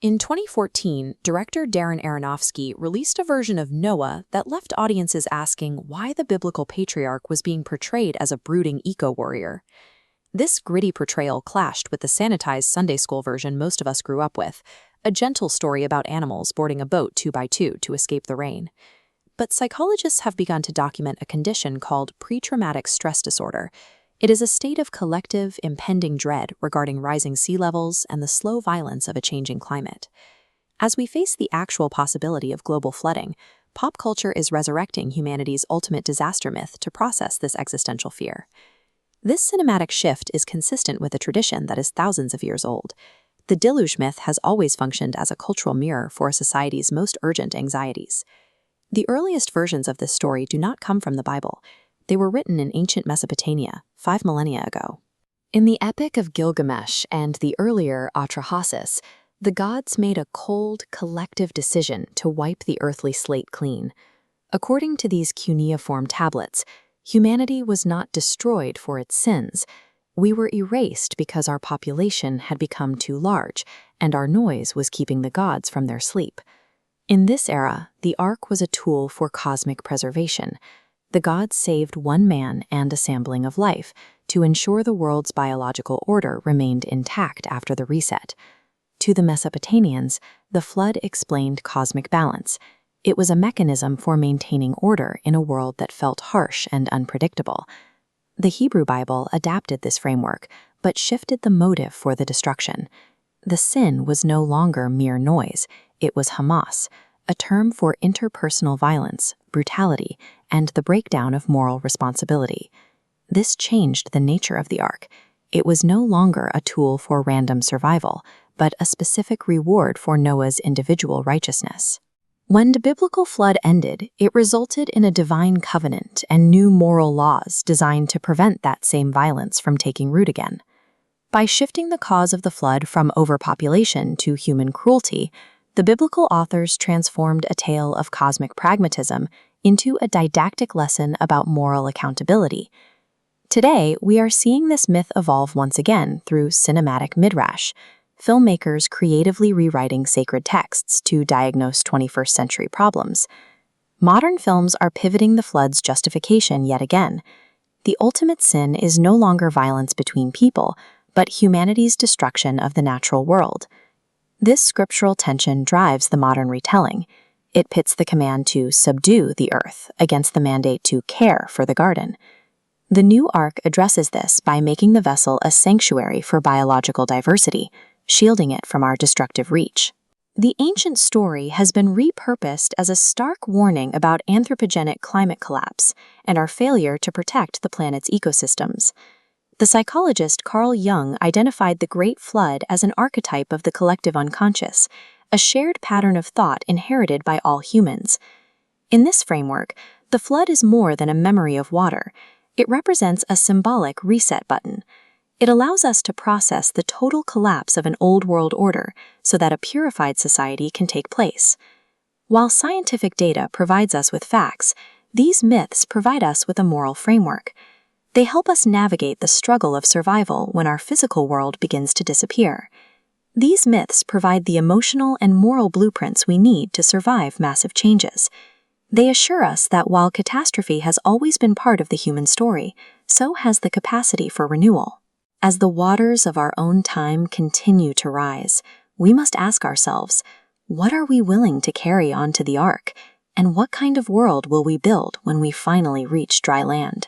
In 2014, director Darren Aronofsky released a version of Noah that left audiences asking why the biblical patriarch was being portrayed as a brooding eco-warrior. This gritty portrayal clashed with the sanitized Sunday school version most of us grew up with, a gentle story about animals boarding a boat 2x2 to escape the rain. But psychologists have begun to document a condition called pre-traumatic stress disorder. It is a state of collective, impending dread regarding rising sea levels and the slow violence of a changing climate. As we face the actual possibility of global flooding, pop culture is resurrecting humanity's ultimate disaster myth to process this existential fear. This cinematic shift is consistent with a tradition that is thousands of years old. The Deluge myth has always functioned as a cultural mirror for society's most urgent anxieties. The earliest versions of this story do not come from the Bible. They were written in ancient Mesopotamia, 5 millennia ago. In the Epic of Gilgamesh and the earlier Atrahasis, the gods made a cold, collective decision to wipe the earthly slate clean. According to these cuneiform tablets, humanity was not destroyed for its sins. We were erased because our population had become too large, and our noise was keeping the gods from their sleep. In this era, the Ark was a tool for cosmic preservation. The gods saved one man and a sampling of life to ensure the world's biological order remained intact after the reset. To the Mesopotamians, the flood explained cosmic balance. It was a mechanism for maintaining order in a world that felt harsh and unpredictable. The Hebrew Bible adapted this framework, but shifted the motive for the destruction. The sin was no longer mere noise, it was Hamas, a term for interpersonal violence, brutality, and the breakdown of moral responsibility. This changed the nature of the Ark. It was no longer a tool for random survival, but a specific reward for Noah's individual righteousness. When the biblical flood ended, it resulted in a divine covenant and new moral laws designed to prevent that same violence from taking root again. By shifting the cause of the flood from overpopulation to human cruelty, the biblical authors transformed a tale of cosmic pragmatism into a didactic lesson about moral accountability. Today, we are seeing this myth evolve once again through cinematic midrash, filmmakers creatively rewriting sacred texts to diagnose 21st century problems. Modern films are pivoting the flood's justification yet again. The ultimate sin is no longer violence between people, but humanity's destruction of the natural world. This scriptural tension drives the modern retelling. It pits the command to subdue the earth against the mandate to care for the garden. The new Ark addresses this by making the vessel a sanctuary for biological diversity, shielding it from our destructive reach. The ancient story has been repurposed as a stark warning about anthropogenic climate collapse and our failure to protect the planet's ecosystems. The psychologist Carl Jung identified the Great Flood as an archetype of the collective unconscious, a shared pattern of thought inherited by all humans. In this framework, the flood is more than a memory of water. It represents a symbolic reset button. It allows us to process the total collapse of an old world order so that a purified society can take place. While scientific data provides us with facts, these myths provide us with a moral framework. They help us navigate the struggle of survival when our physical world begins to disappear. These myths provide the emotional and moral blueprints we need to survive massive changes. They assure us that while catastrophe has always been part of the human story, so has the capacity for renewal. As the waters of our own time continue to rise, we must ask ourselves, what are we willing to carry onto the Ark, and what kind of world will we build when we finally reach dry land?